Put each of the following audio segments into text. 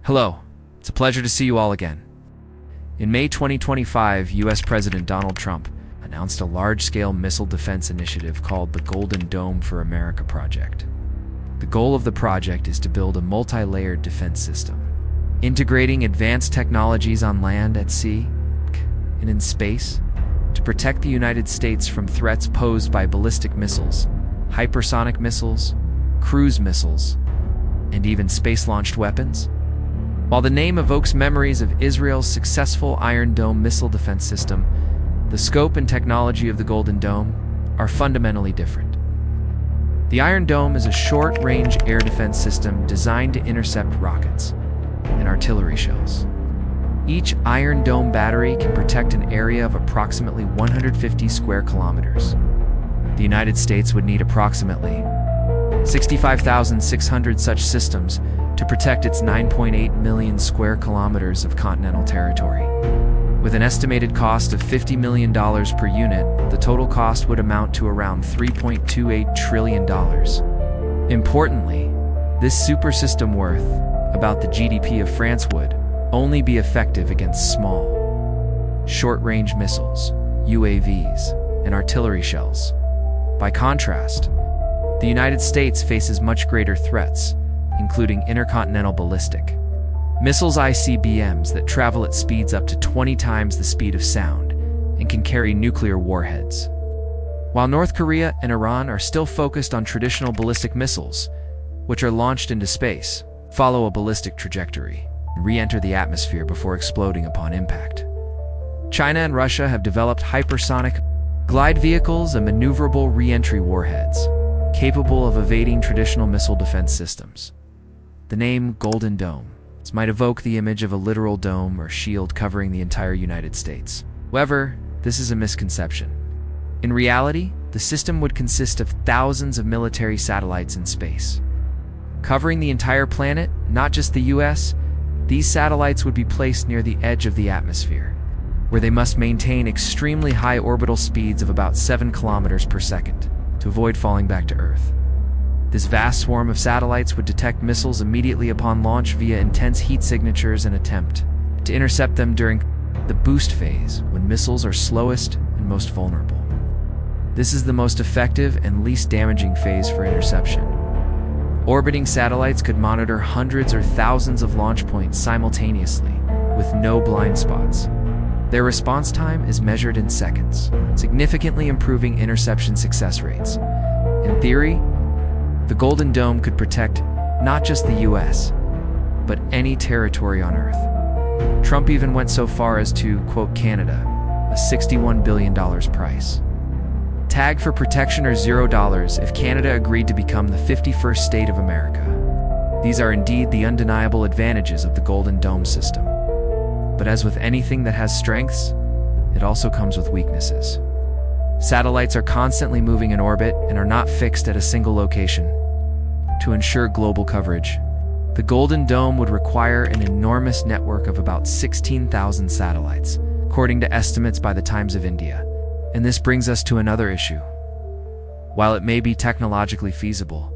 Hello, it's a pleasure to see you all again. In May 2025, US President Donald Trump announced a large-scale missile defense initiative called the Golden Dome for America project. The goal of the project is to build a multi-layered defense system, integrating advanced technologies on land, at sea, and in space, to protect the United States from threats posed by ballistic missiles, hypersonic missiles, cruise missiles, and even space-launched weapons. While the name evokes memories of Israel's successful Iron Dome missile defense system, the scope and technology of the Golden Dome are fundamentally different. The Iron Dome is a short-range air defense system designed to intercept rockets and artillery shells. Each Iron Dome battery can protect an area of approximately 150 square kilometers. The United States would need approximately 65,600 such systems to protect its 9.8 million square kilometers of continental territory. With an estimated cost of $50 million per unit, the total cost would amount to around $3.28 trillion. Importantly, this super system worth about the GDP of France would only be effective against small, short-range missiles, UAVs, and artillery shells. By contrast, the United States faces much greater threats, including intercontinental ballistic missiles, ICBMs, that travel at speeds up to 20 times the speed of sound and can carry nuclear warheads. While North Korea and Iran are still focused on traditional ballistic missiles, which are launched into space, follow a ballistic trajectory, and re-enter the atmosphere before exploding upon impact. China and Russia have developed hypersonic glide vehicles and maneuverable re-entry warheads, capable of evading traditional missile defense systems. The name Golden Dome might evoke the image of a literal dome or shield covering the entire United States. However, this is a misconception. In reality, the system would consist of thousands of military satellites in space. Covering the entire planet, not just the US, these satellites would be placed near the edge of the atmosphere, where they must maintain extremely high orbital speeds of about 7 kilometers per second to avoid falling back to Earth. This vast swarm of satellites would detect missiles immediately upon launch via intense heat signatures and attempt to intercept them during the boost phase, when missiles are slowest and most vulnerable. This is the most effective and least damaging phase for interception. Orbiting satellites could monitor hundreds or thousands of launch points simultaneously, with no blind spots. Their response time is measured in seconds, significantly improving interception success rates. In theory, the Golden Dome could protect not just the US, but any territory on Earth. Trump even went so far as to quote Canada, a $61 billion price tag for protection, or $0 if Canada agreed to become the 51st state of America. These are indeed the undeniable advantages of the Golden Dome system. But as with anything that has strengths, it also comes with weaknesses. Satellites are constantly moving in orbit and are not fixed at a single location. To ensure global coverage, the Golden Dome would require an enormous network of about 16,000 satellites, according to estimates by the Times of India. And this brings us to another issue. While it may be technologically feasible,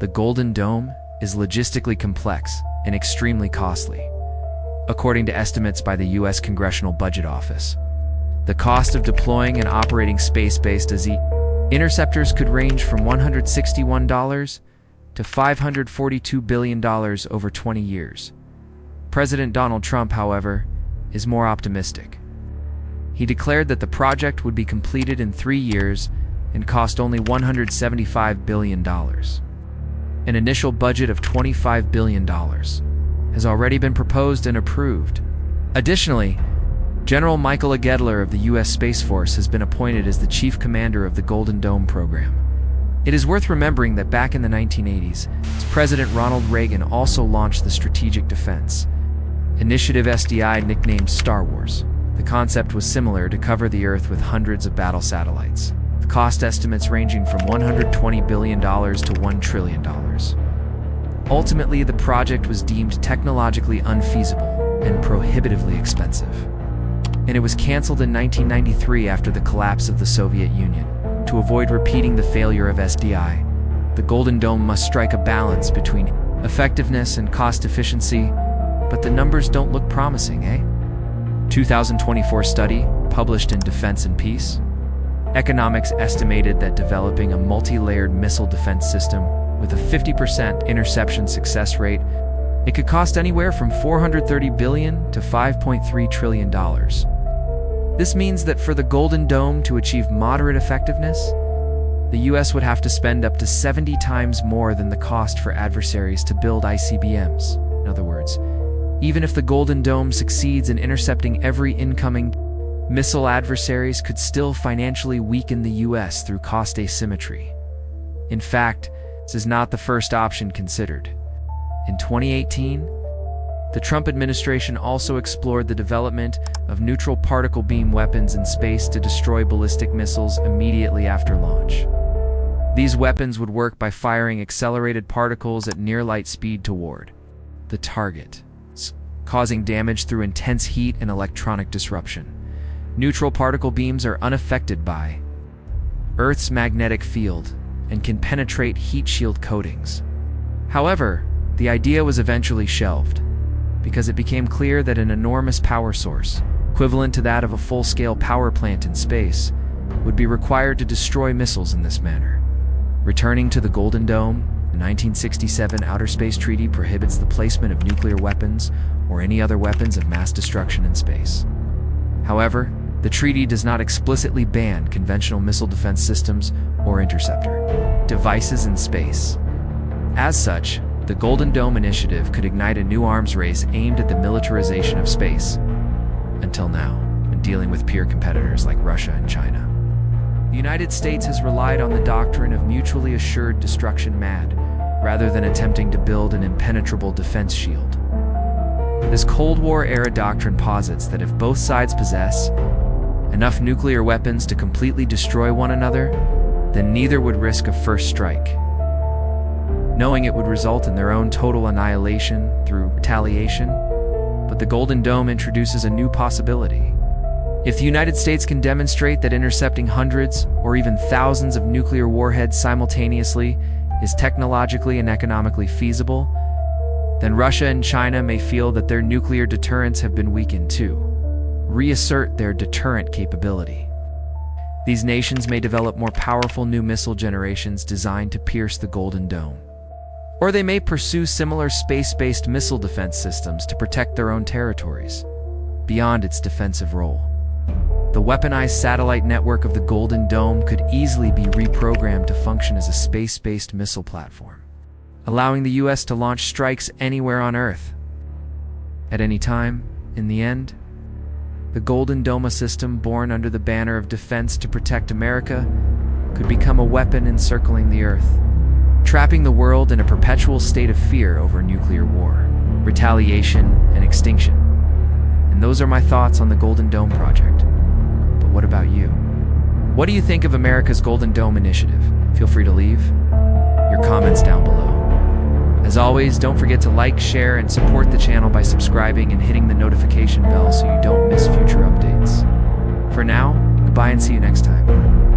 the Golden Dome is logistically complex and extremely costly. According to estimates by the US Congressional Budget Office, the cost of deploying and operating space-based interceptors could range from $161 to $542 billion over 20 years. President Donald Trump, however, is more optimistic. He declared that the project would be completed in 3 years and cost only $175 billion. An initial budget of $25 billion has already been proposed and approved. Additionally, General Michael Gedler of the U.S. Space Force has been appointed as the chief commander of the Golden Dome program. It is worth remembering that back in the 1980s, President Ronald Reagan also launched the Strategic Defense Initiative SDI, nicknamed Star Wars. The concept was similar, to cover the Earth with hundreds of battle satellites, with cost estimates ranging from $120 billion to $1 trillion. Ultimately, the project was deemed technologically unfeasible and prohibitively expensive, and it was canceled in 1993 after the collapse of the Soviet Union. To avoid repeating the failure of SDI, the Golden Dome must strike a balance between effectiveness and cost efficiency, But the numbers don't look promising, eh? 2024 study, published in Defense and Peace. Economics estimated that developing a multi-layered missile defense system with a 50% interception success rate, it could cost anywhere from $430 billion to $5.3 trillion. This means that for the Golden Dome to achieve moderate effectiveness, the US would have to spend up to 70 times more than the cost for adversaries to build ICBMs. In other words, even if the Golden Dome succeeds in intercepting every incoming missile, adversaries could still financially weaken the US through cost asymmetry. In fact, this is not the first option considered. In 2018, the Trump administration also explored the development of neutral particle beam weapons in space to destroy ballistic missiles immediately after launch. These weapons would work by firing accelerated particles at near light speed toward the target, causing damage through intense heat and electronic disruption. Neutral particle beams are unaffected by Earth's magnetic field and can penetrate heat shield coatings. However, the idea was eventually shelved because it became clear that an enormous power source, equivalent to that of a full-scale power plant in space, would be required to destroy missiles in this manner. Returning to the Golden Dome, the 1967 Outer Space Treaty prohibits the placement of nuclear weapons or any other weapons of mass destruction in space. However, the treaty does not explicitly ban conventional missile defense systems or interceptor devices in space. As such, the Golden Dome initiative could ignite a new arms race aimed at the militarization of space. Until now, when dealing with peer competitors like Russia and China, the United States has relied on the doctrine of mutually assured destruction MAD, rather than attempting to build an impenetrable defense shield. This Cold War-era doctrine posits that if both sides possess enough nuclear weapons to completely destroy one another, then neither would risk a first strike, knowing it would result in their own total annihilation through retaliation. But the Golden Dome introduces a new possibility. If the United States can demonstrate that intercepting hundreds or even thousands of nuclear warheads simultaneously is technologically and economically feasible, then Russia and China may feel that their nuclear deterrents have been weakened too, reassert their deterrent capability. These nations may develop more powerful new missile generations designed to pierce the Golden Dome. Or they may pursue similar space-based missile defense systems to protect their own territories, beyond its defensive role. The weaponized satellite network of the Golden Dome could easily be reprogrammed to function as a space-based missile platform, allowing the US to launch strikes anywhere on Earth, at any time. In the end, the Golden Dome system, born under the banner of defense to protect America, could become a weapon encircling the Earth, trapping the world in a perpetual state of fear over nuclear war, retaliation, and extinction. And those are my thoughts on the Golden Dome project. But what about you? What do you think of America's Golden Dome initiative? Feel free to leave your comments down below. As always, don't forget to like, share, and support the channel by subscribing and hitting the notification bell so you don't miss future updates. For now, goodbye and see you next time.